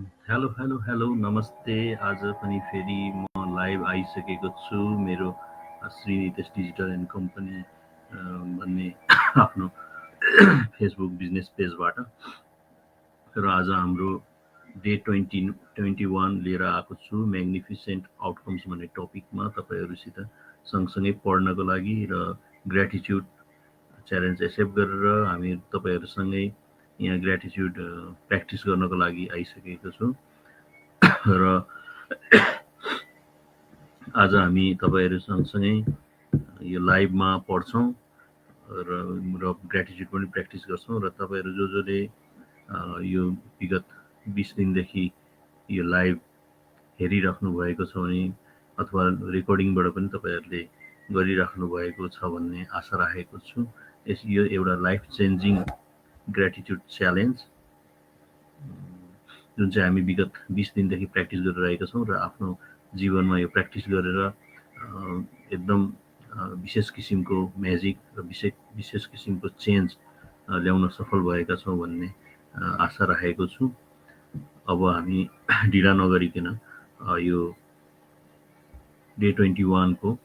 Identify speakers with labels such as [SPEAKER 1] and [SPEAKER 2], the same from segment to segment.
[SPEAKER 1] Hello hello hello नमस्ते। आज पनि फेरि म लाइभ आइसकेको छु मेरो Shri Nitesh digital and company भन्ने आफ्नो फेसबुक बिजनेस पेजबाट। र आज हाम्रो डे 2021 लिएर आएको छु म्याग्निफिसेन्ट आउटकम्स भन्ने टपिकमा तपाईँहरूसित सँगसँगै पढ्नको लागि र ग्रेटिच्युड च्यालेन्ज एक्सेप्ट गरेर हामी तपाईँहरूसँगै यहाँ ग्रेटिच्युड प्र्याक्टिस गर्नको लागि आइसकेको छु। र आज हामी तपाईँहरू सँगसँगै यो लाइभमा पढ्छौँ र ग्रेटिच्युड पनि प्र्याक्टिस गर्छौँ। र तपाईँहरू जसले यो विगत 20 दिनदेखि यो लाइभ हेरिराख्नु भएको छ भने अथवा रेकर्डिङबाट पनि तपाईँहरूले गरिराख्नु भएको छ भन्ने आशा राखेको छु। यो एउटा लाइफ चेन्जिङ ग्रेटिच्युड च्यालेन्ज जुन चाहिँ हामी विगत 20 दिनदेखि प्र्याक्टिस गरिरहेका छौँ र आफ्नो जीवनमा यो प्र्याक्टिस गरेर एकदम विशेष किसिमको म्याजिक र विशेष किसिमको चेन्ज ल्याउन सफल भएका छौँ भन्ने आशा राखेको छु। अब हामी ढिला नगरिकन यो डे 21 को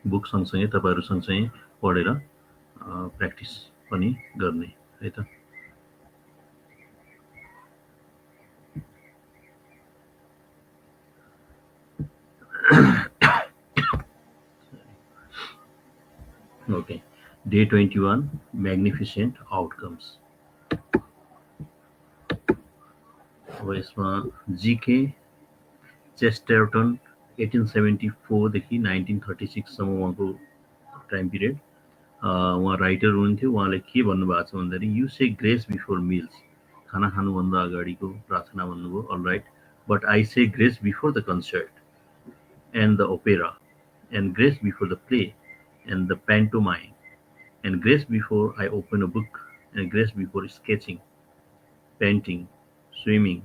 [SPEAKER 1] बुक सँगसँगै तपाईँहरू सँगसँगै पढेर प्र्याक्टिस पनि गर्ने है त। Okay, day 21, magnificent outcomes. अब यसमा जीके चेस्टरटन 1874 देखि 1936 सम्म उहाँको टाइम पिरियड। उहाँ राइटर हुनुहुन्थ्यो। उहाँले के भन्नुभएको छ भन्दाखेरि you say grace before meals, खाना खानुभन्दा अगाडिको प्रार्थना भन्नुभयो। All right, but I say grace before the concert and the opera and grace before the play and the pantomime and grace before I open a book and grace before sketching, painting, swimming,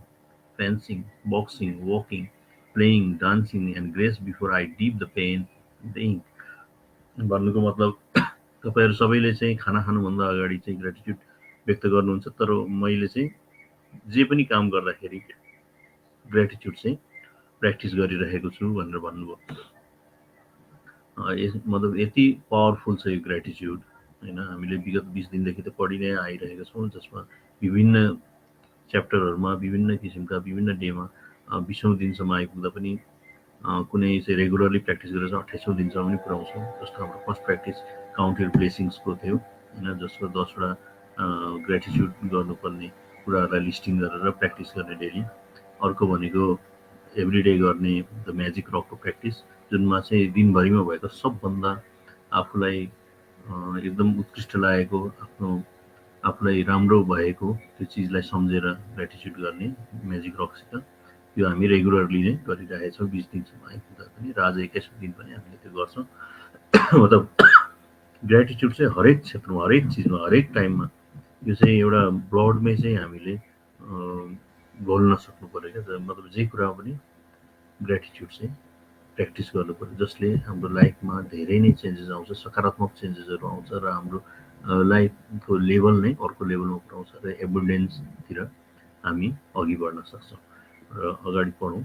[SPEAKER 1] fencing, boxing, walking, playing, dancing and grace before I dip the pen in the ink. भन्नुको मतलब तपाईँहरू सबैले चाहिँ खाना खानुभन्दा अगाडि चाहिँ gratitude व्यक्त गर्नुहुन्छ, तर मैले चाहिँ जे पनि काम गर्दाखेरि ग्रेटिट्युड चाहिँ प्र्याक्टिस गरिरहेको छु भनेर भन्नुभयो। मतलब यति पावरफुल छ यो ग्रेटिट्युड होइन। हामीले विगत 20 दिनदेखि त पढि नै आइरहेका छौँ, जसमा विभिन्न च्याप्टरहरूमा विभिन्न किसिमका विभिन्न डेमा 20औं दिनसम्म आइपुग्दा पनि कुनै चाहिँ रेगुलरली प्र्याक्टिस गरेर 28औं दिनसम्म पनि पुऱ्याउँछौँ। जस्तो हाम्रो फर्स्ट प्र्याक्टिस काउन्टेड ब्लेसिङ्सको थियो होइन, जसको 10वटा ग्रेटिट्युड गर्नुपर्ने कुराहरूलाई लिस्टिङ गरेर प्र्याक्टिस गर्ने डेली। अर्को भनेको एभ्री डे गर्ने द म्याजिक रकको प्र्याक्टिस, जुनमा चाहिँ दिनभरिमा भएको सबभन्दा आफूलाई एकदम उत्कृष्ट लागेको आफूलाई राम्रो भएको त्यो चिजलाई सम्झेर ग्रेटिट्युड गर्ने म्याजिक रकसित। यो हामी रेगुलरली नै गरिरहेछौँ 20 दिनसम्म आइपुग्दा पनि, र आज 21औं दिन पनि हामीले त्यो गर्छौँ। मतलब ग्रेटिट्युड चाहिँ हरेक क्षेत्रमा, हरेक चिजमा, हरेक टाइममा यो चाहिँ एउटा ब्लडमै चाहिँ हामीले घोल्न सक्नु पऱ्यो क्या। मतलब जे कुरामा पनि ग्रेटिट्युड चाहिँ प्र्याक्टिस गर्नु पऱ्यो, जसले हाम्रो लाइफमा धेरै नै चेन्जेस आउँछ, सकारात्मक चेन्जेसहरू आउँछ र हाम्रो लाइफको लेभल नै अर्को लेभलमा पुऱ्याउँछ र एबुन्डेन्सतिर हामी अघि बढ्न सक्छौँ। र अगाडि पढौँ।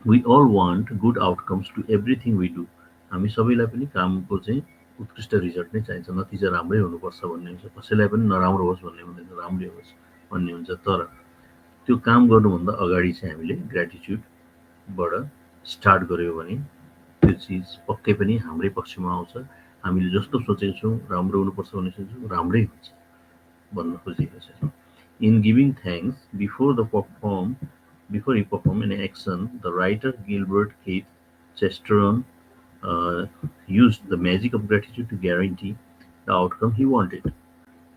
[SPEAKER 1] We all want good outcomes to everything we do. हामी सबैलाई पनि कामको चाहिँ उत्कृष्ट रिजल्ट नै चाहिन्छ, नतिजा राम्रै हुनुपर्छ भन्ने हुन्छ। कसैलाई पनि नराम्रो होस् भन्ने हुँदैन, राम्रै होस् भन्ने हुन्छ। तर त्यो काम गर्नुभन्दा अगाडि चाहिँ हामीले ग्रेटिट्युडबाट स्टार्ट गऱ्यो भने त्यो चिज पक्कै पनि हाम्रै पक्षमा आउँछ। हामीले जस्तो सोचेको छौँ राम्रो हुनुपर्छ भन्ने सोच्छौँ, राम्रै हुन्छ भन्न खोजिएको छ। In giving thanks before he performed an action, the writer Gilbert Keith Chesterton used the magic of gratitude to guarantee the outcome he wanted.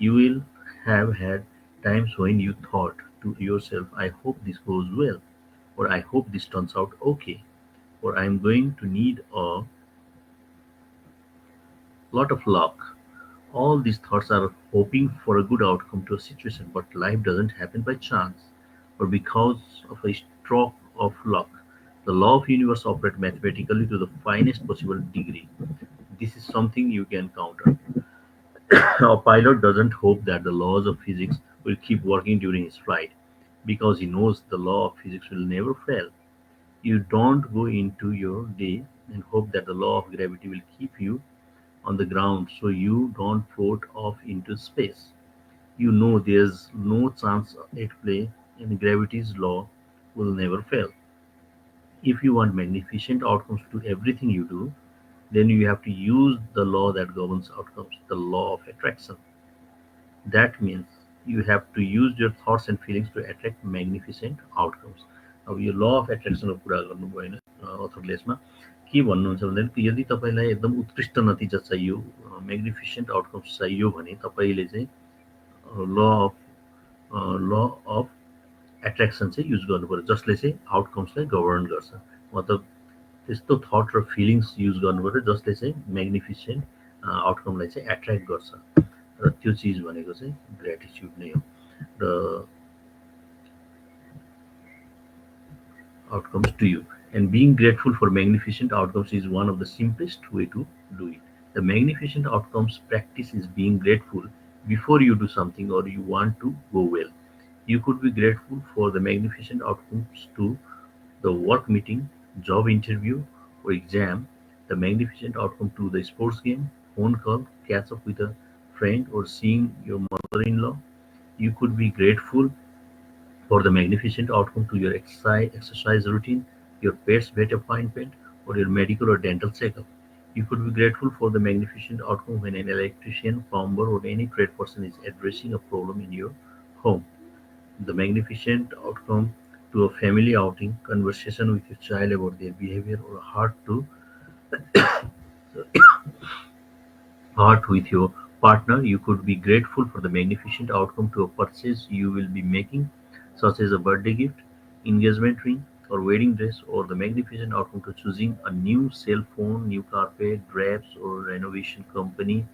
[SPEAKER 1] You will have had times when you thought to yourself, I hope this goes well, or I hope this turns out okay, or I'm going to need a lot of luck. All these thoughts are hoping for a good outcome to a situation, but life doesn't happen by chance or because of a stroke of luck. The law of universe operates mathematically to the finest possible degree. This is something you can counter. A pilot doesn't hope that the laws of physics will keep working during his flight. because he knows the law of physics will never fail. You don't go into your day and hope that the law of gravity will keep you on the ground so you don't float off into space. You know there's no chance at play and gravity's law will never fail. If you want magnificent outcomes to everything you do, then you have to use the law that governs outcomes, the law of attraction. That means you have to use your thoughts and feelings to attract magnificent outcomes. अब यो law of एट्र्याक्सनको कुरा गर्नुभयो होइन अथरले यसमा के भन्नुहुन्छ भन्दाखेरि यदि तपाईँलाई एकदम उत्कृष्ट नतिजा चाहियो म्याग्निफिसेन्ट आउटकम्स चाहियो भने तपाईँले चाहिँ ल अफ ल अफ एट्र्याक्सन चाहिँ युज गर्नु पर्यो जसले चाहिँ आउटकम्सलाई गभर्न गर्छ मतलब त्यस्तो थट र फिलिङ्स युज गर्नु पर्यो जसले चाहिँ म्याग्निफिसेन्ट आउटकमलाई चाहिँ एट्र्याक्ट गर्छ र त्यो चिज भनेको चाहिँ ग्रेटिच्युड नै हो र outcomes to you. And being grateful for magnificent outcomes is one of the simplest way to do it. The magnificent outcomes practice is being grateful before you do something or you want to go well. You could be grateful for the magnificent outcomes to the work meeting, job interview, or exam, the magnificent outcome to the sports game, phone call, catch up with a friend, or seeing your mother-in-law. You could be grateful for the magnificent outcome to your exercise routine, your pet's vet appointment, or your medical or dental checkup. You could be grateful for the magnificent outcome when an electrician, plumber, or any trade person is addressing a problem in your home. The magnificent outcome to a family outing, conversation with your child about their behavior, or a heart with your partner. You could be grateful for the magnificent outcome to a purchase you will be making, such as a birthday gift, engagement ring, or wedding dress, or the magnificent outcome to choosing a new cell phone, new carpet, drapes, or renovation company.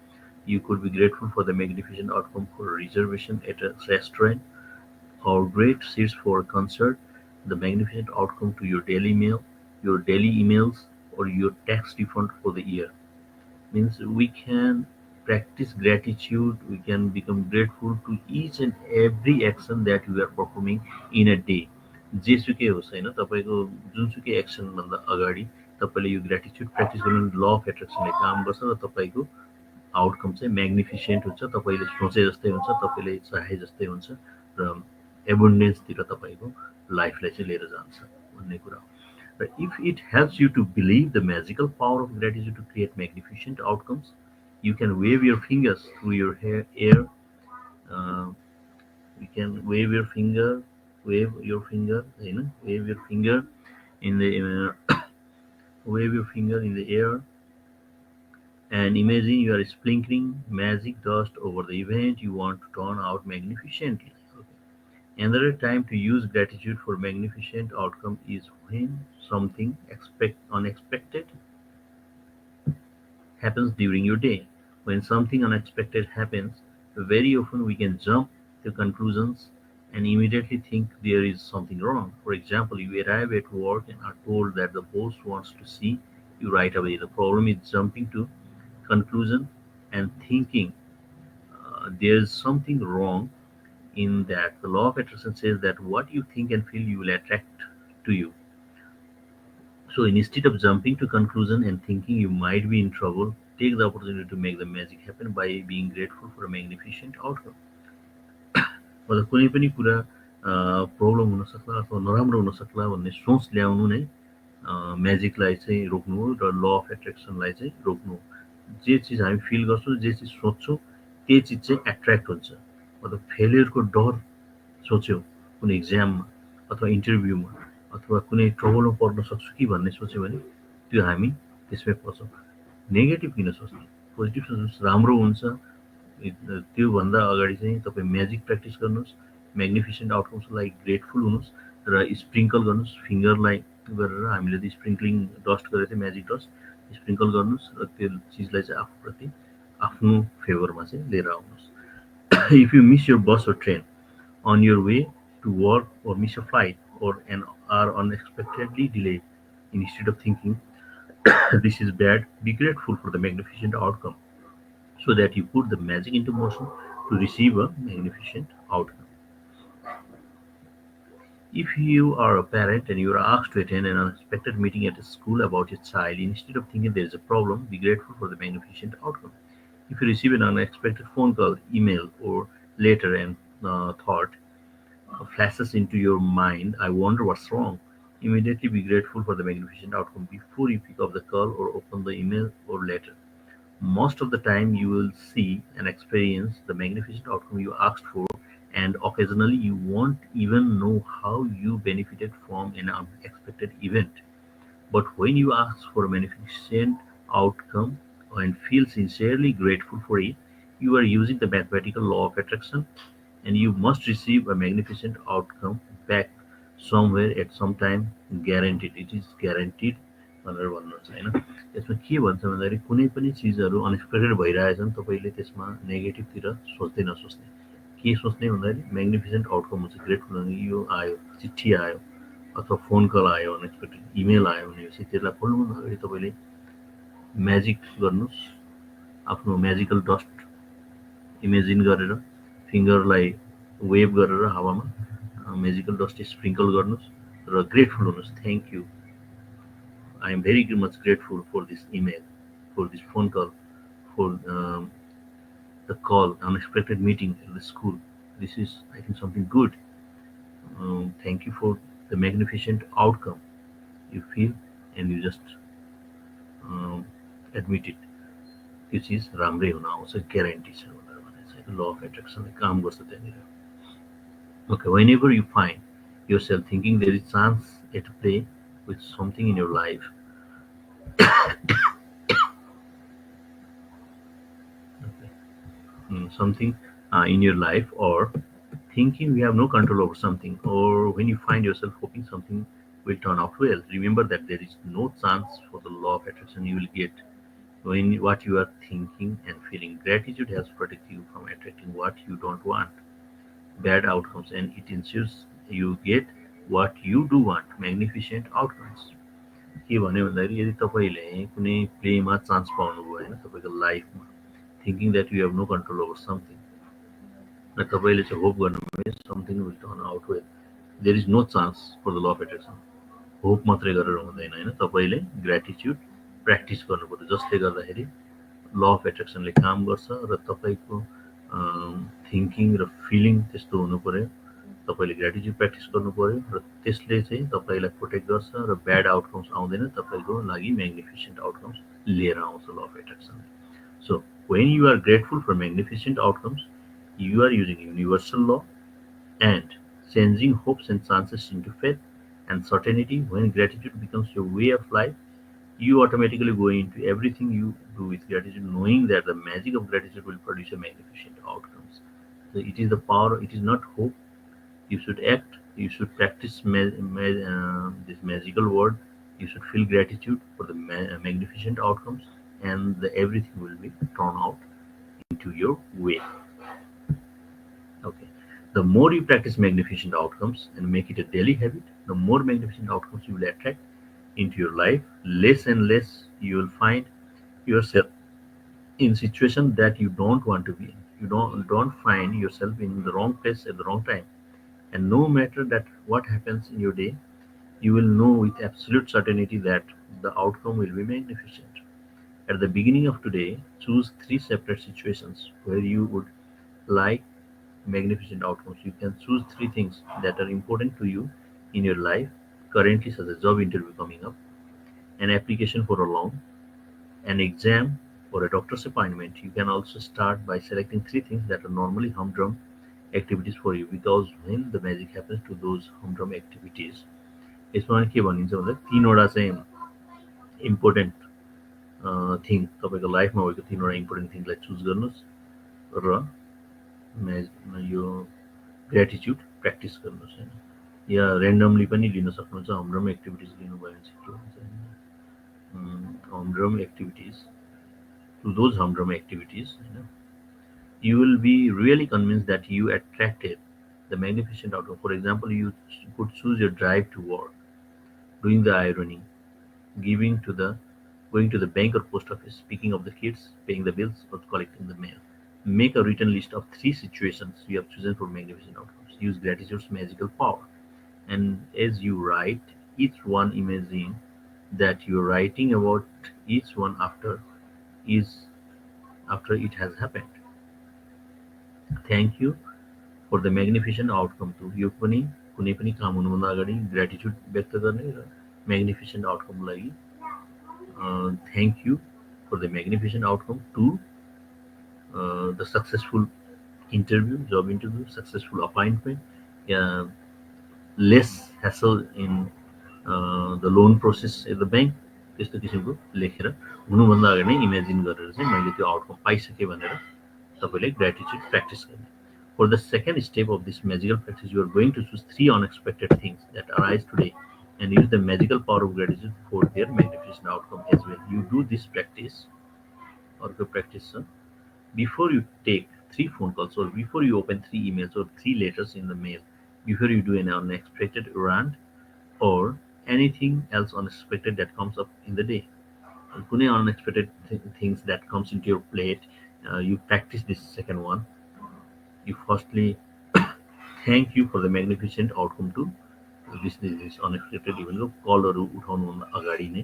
[SPEAKER 1] You could be grateful for the magnificent outcome for a reservation at a restaurant, or great seats for a concert, the magnificent outcome to your daily emails, or your tax refund for the year. Means we can practice gratitude, we can become grateful to each and every action that we are performing in a day. जेसुकै होस् होइन तपाईँको जुनसुकै एक्सनभन्दा अगाडि तपाईँले यो gratitude practice गर्नु ल अफ एट्र्याक्सनले काम गर्छ र तपाईँको आउटकम चाहिँ म्याग्निफिसेन्ट हुन्छ तपाईँले सोचे जस्तै हुन्छ तपाईँले चाहे जस्तै हुन्छ र एबुन्डेन्सतिर तपाईँको लाइफलाई चाहिँ लिएर जान्छ भन्ने कुरा हो But if it helps you to believe the magical power of gratitude to create magnificent outcomes, you can wave your fingers through your air. Uh, you can wave your finger, wave your finger in the wave your finger in the air, and imagine you are sprinkling magic dust over the event you want to turn out magnificently. Okay. Another time to use gratitude for magnificent outcome is when something unexpected happens during your day. When something unexpected happens, very often we can jump to conclusions and immediately think there is something wrong. For example, you arrive at work and are told that the boss wants to see you right away. The problem is jumping to conclusion and thinking there's something wrong in that. The law of attraction says that what you think and feel you will attract to you. So instead of jumping to conclusion and thinking you might be in trouble, take the opportunity to make the magic happen by being grateful for a magnificent outcome. मतलब कुनै पनि कुरा problem हुन सक्ला अथवा नराम्रो हुन सक्ला भन्ने सोच ल्याउनु नै म्याजिकलाई चाहिँ रोक्नु हो र ल अफ एट्र्याक्सनलाई चाहिँ रोक्नु हो जे चिज हामी फिल गर्छौँ जे चिज सोच्छौँ त्यही चिज चाहिँ एट्र्याक्ट हुन्छ मतलब फेलियरको डर सोच्यौँ कुनै इक्जाममा अथवा इन्टरभ्यूमा अथवा कुनै ट्रबलमा पर्न सक्छु कि भन्ने सोच्यो भने त्यो हामी त्यसमै पर्छौँ नेगेटिभ किन सोच्ने पोजिटिभ सोच्नुहोस् राम्रो हुन्छ त्योभन्दा अगाडि चाहिँ तपाईँ म्याजिक प्र्याक्टिस गर्नुहोस् म्याग्निफिसेन्ट आउटकम्सको लागि ग्रेटफुल हुनुहोस् र स्प्रिङ्कल गर्नुहोस् फिङ्गरलाई गरेर हामीले त स्प्रिङ्कलिङ डस्ट गरेको थियो म्याजिक डस्ट स्प्रिङ्कल गर्नुहोस् र त्यो चिजलाई चाहिँ आफूप्रति आफ्नो फेभरमा चाहिँ लिएर आउनुहोस् if you miss your bus or train on your way to work or miss a flight or are unexpectedly delayed, instead of thinking this is bad, be grateful for the magnificent outcome so that you put the magic into motion to receive a magnificent outcome. If you are a parent and you are asked to attend an unexpected meeting at a school about your child, instead of thinking there is a problem, be grateful for the magnificent outcome. If you receive an unexpected phone call, email, or letter and thought flashes into your mind, I wonder what's wrong. Immediately be grateful for the magnificent outcome before you pick up the call or open the email or letter. Most of the time, you will see and experience the magnificent outcome you asked for, and occasionally, you won't even know how you benefited from an unexpected event. But when you ask for a magnificent outcome and feel sincerely grateful for it, you are using the mathematical law of attraction, and you must receive a magnificent outcome back somewhere at some time, guaranteed. It is guaranteed भनेर भन्नुहुन्छ होइन। त्यसमा के भन्छ भन्दाखेरि कुनै पनि चिजहरू अनएक्सपेक्टेड भइरहेछन्, तपाईँले त्यसमा नेगेटिभतिर सोच्दै नसोच्ने। के सोच्ने भन्दाखेरि म्याग्निफिसेन्ट आउटकम हुन्छ, ग्रेटफुल हुन्छ। यो आयो, चिठी आयो अथवा फोन कल आयो, अनएक्सपेक्टेड इमेल आयो भनेपछि त्यसलाई खोल्नुभन्दा अगाडि तपाईँले म्याजिक गर्नुहोस्, आफ्नो म्याजिकल डस्ट इमेजिन गरेर फिङ्गरलाई वेभ गरेर हावामा म्याजिकल डस्ट स्प्रिङ्कल गर्नुहोस् र ग्रेटफुल हुनुहोस्। Thank you, I am very much grateful for this email, for this phone call, for the call, unexpected meeting at the school. This is, I think, something good. Thank you for the magnificent outcome you feel, and you just um, admit it. त्यो चिज राम्रै हुन आउँछ, guarantee छ भनेर भनेको छ। ल अफ एट्र्याक्सनले काम गर्छ त्यहाँनिर। Okay, whenever you find yourself thinking there is chance at play with something in your life, okay, something in your life, or thinking we have no control over something, or when you find yourself hoping something will turn out well, remember that there is no chance for the law of attraction you will get when what you are thinking and feeling. Gratitude helps protect you from attracting what you don't want, bad outcomes, and it ensures you get what you do want, magnificent outcomes. के भन्यो भन्दाखेरि यदि तपाईँले कुनै प्लेमा chance पाउनुभयो होइन तपाईँको लाइफमा, thinking that you have no control over something, र तपाईँले चाहिँ होप गर्नुभयो something will turn out well, there is no chance for the law of attraction. Hope मात्रै गरेर हुँदैन होइन, तपाईँले ग्रेटिट्युड प्र्याक्टिस गर्नु पर्यो, जसले गर्दाखेरि ल अफ एट्र्याक्सनले काम गर्छ र तपाईँको थिङ्किङ र फिलिङ त्यस्तो हुनु पर्यो। तपाईँले ग्रेटिट्युड प्र्याक्टिस गर्नु पर्यो र त्यसले चाहिँ तपाईँलाई प्रोटेक्ट गर्छ र ब्याड आउटकम्स आउँदैन, तपाईँको लागि म्याग्निफिसेन्ट आउटकम्स लिएर आउँछ ल अफ एट्र्याक्सनले। So when you are grateful for magnificent outcomes, you are using universal law and changing hopes and chances into faith and certainty. When gratitude becomes your way of life, you automatically go into everything you do with gratitude, knowing that the magic of gratitude will produce a magnificent outcomes. So it is the power, it is not hope. You should act, you should practice this magical word. You should feel gratitude for the magnificent outcomes, and everything will be turned out into your way. Okay. The more you practice magnificent outcomes and make it a daily habit, the more magnificent outcomes you will attract into your life. Less and less you will find yourself in situations that you don't want to be in. You don't find yourself in the wrong place at the wrong time. And no matter that what happens in your day, you will know with absolute certainty that the outcome will be magnificent. At the beginning of today, choose 3 separate situations where you would like magnificent outcomes. You can choose 3 things that are important to you in your life currently, such as job interview coming up, an application for a loan, an exam, or a doctor's appointment. You can also start by selecting 3 things that are normally humdrum activities for you, because when the magic happens to those humdrum activities, यसमा के भनिन्छ भन्दा 3वटा चाहिँ important thing तपाईँको लाइफमा भएको 3वटा important थिङलाई choose गर्नुहोस् र यो ग्रेटिट्युड प्र्याक्टिस गर्नुहोस् होइन, या ऱ्यान्डमली पनि लिन सक्नुहुन्छ। humdrum एक्टिभिटिज लिनुभयो भने चाहिँ के हुन्छ, humdrum activities, to those humdrum activities, you will be really convinced that you attracted the magnificent outcome. For example, you could choose your drive to work, doing the ironing, going to the bank or post office, picking up the kids, paying the bills, or collecting the mail. Make a written list of 3 situations you have chosen for magnificent outcomes. Use gratitude's magical power. And as you write each one, imagine that you're writing about each one is after it has happened. Thank you for the magnificent outcome too. यो पनि कुनै पनि काम हुनुभन्दा अगाडि gratitude व्यक्त गर्ने र म्याग्निफिसेन्ट आउटकम लागि thank you for the magnificent outcome to the successful interview, job interview, successful appointment, less hassle in the loan process at the bank. त्यस्तो किसिमको लेखेर हुनुभन्दा अगाडि नै इमेजिन गरेर चाहिँ मैले त्यो आउटकम पाइसकेँ भनेर तपाईँले ग्रेटिट्युड प्र्याक्टिस गर्ने. For the second step of this magical practice, you are going to choose 3 unexpected things that arise today and use the magical power of gratitude for their magnificent outcome as well. You do this practice or the practice before you take 3 phone calls, or before you open 3 emails or 3 letters in the mail, before you do an unexpected errand or anything else unexpected that comes up in the day. Kuny unexpected things that comes into your plate, you practice this second one. You firstly thank you for the magnificent outcome to this unexpected event को कलहरू उठाउनुभन्दा अगाडि नै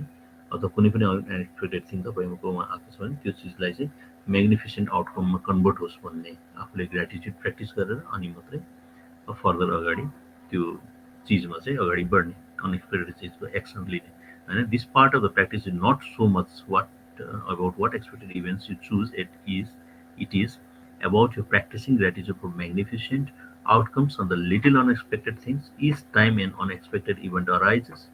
[SPEAKER 1] अथवा कुनै पनि unexpected thing तपाईँकोमा आएको छ भने त्यो चिजलाई चाहिँ म्याग्निफिसेन्ट आउटकममा कन्भर्ट होस् भन्ने आफूले ग्रेटिट्युड प्र्याक्टिस गरेर अनि मात्रै फर्दर अगाडि त्यो चिजमा चाहिँ अगाडि बढ्ने, अनएक्सपेक्टेड चिजको एक्सन लिने होइन. This part of the practice is not so much about what expected events you choose. It is about you practicing gratitude for magnificent outcomes on the little unexpected things. Each time an unexpected event arises,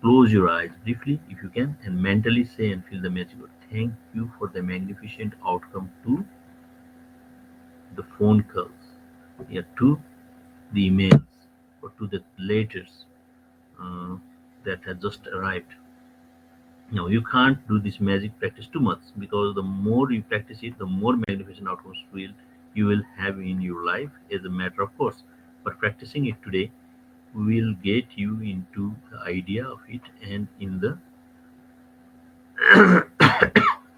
[SPEAKER 1] close your eyes briefly if you can and mentally say and feel the magic word. Thank you for the magnificent outcome to the phone calls, yeah, to the emails, or to the letters uh, that had just arrived. Now, you can't do this magic practice too much because the more you practice it, the more magnificent outcomes you will have in your life as a matter of course. But practicing it today will get you into the idea of it, and in the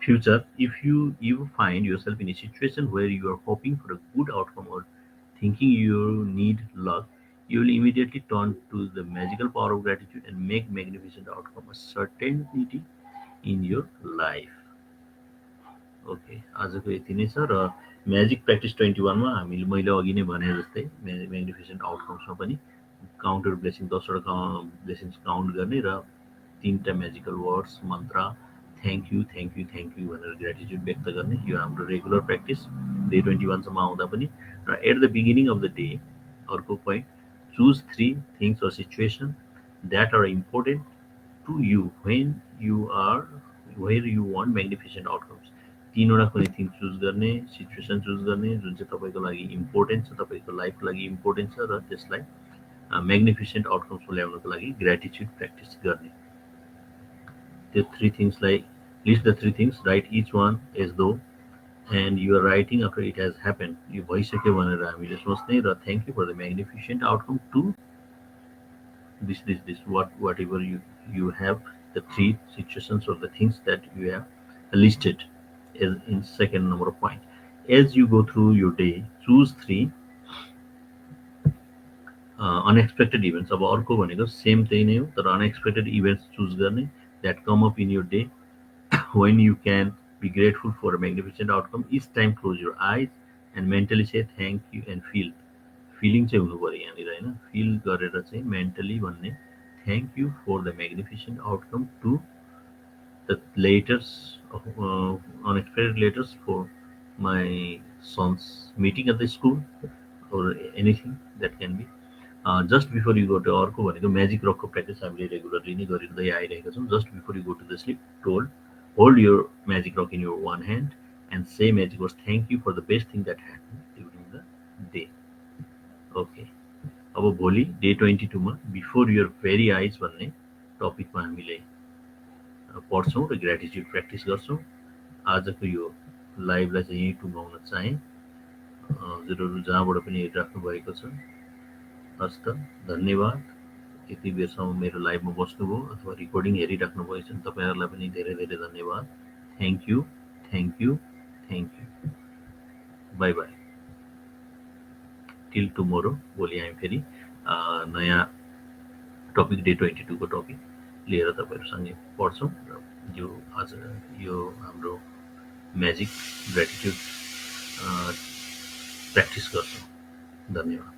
[SPEAKER 1] future, if you find yourself in a situation where you are hoping for a good outcome or thinking you need luck, you will immediately turn to the magical power of gratitude and make magnificent outcome a certainty in your life. Okay, आजको यति नै छ. र magic practice 21 मा मैले अघि नै भने जस्तै म्याग्निफिसेन्ट आउटकम्समा पनि काउन्टर ब्लेसिङ 10वटा ब्लेसिङ्स काउन्ट गर्ने र 3टा म्याजिकल वर्ड्स मन्त्र थ्याङ्क यू भनेर ग्रेटिट्युड व्यक्त गर्ने. यो हाम्रो रेगुलर प्र्याक्टिस डे 21 सम्म आउँदा पनि. र at the beginning of the day अर्को point, choose 3 things or situation that are important to you where you want magnificent outcomes. 3वटा कुनै थिङ चुज गर्ने, सिचुएसन चुज गर्ने जुन चाहिँ तपाईँको लागि इम्पोर्टेन्ट छ, तपाईँको लाइफको लागि इम्पोर्टेन्ट छ, र त्यसलाई म्याग्निफिसेन्ट आउटकम्स ल्याउनको लागि ग्रेटिट्युड प्र्याक्टिस गर्ने. त्यो 3 थिङ्सलाई list the 3 things, right each one as though and you are writing after it has happened. यो भइसक्यो भनेर हामीले सोच्ने र thank you for the magnificent outcome to this whatever you have, the 3 situations or the things that you have listed as in second number of point. As you go through your day, choose 3 unexpected events. अब अर्को भनेको same त्यही नै हो, तर unexpected events choose गर्ने that come up in your day when you can be grateful for a magnificent outcome. Each time close your eyes and mentally say thank you and feel. Feeling चाहिँ हुनु पर्यो यहाँनिर होइन, feel गरेर चाहिँ mentally भन्ने thank you for the magnificent outcome to the letters unexpected letters for my son's meeting at the school or anything that can be. Just before you go to अर्को भनेको म्याजिक रकको practice हामीले regularly नै गरिँदै आइरहेका छौँ. Just before you go to the sleep hold your magic rock in your one hand and say magic words thank you for the best thing that happen during the day. Okay, अब भोलि day 22 मा before your very आइज भन्ने टपिकमा हामीले पढ्छौँ र gratitude practice गर्छौँ. आजको यो लाइभलाई चाहिँ यहीँ टुङ्गाउन चाहेँ. हजुरहरू जहाँबाट पनि हेरिराख्नु भएको छ, हस् त, धन्यवाद. यति बेरसम्म मेरो लाइभमा बस्नुभयो अथवा रिकर्डिङ हेरिराख्नु भएको छ, तपाईँहरूलाई पनि धेरै धेरै धन्यवाद. Thank you. By by. Till tomorrow. भोलि हामी फेरि नयाँ टपिक डे 22 को टपिक लिएर तपाईँहरूसँगै पढ्छौँ र यो आज यो हाम्रो म्याजिक ग्रेटिट्युड प्र्याक्टिस गर्छौँ। धन्यवाद।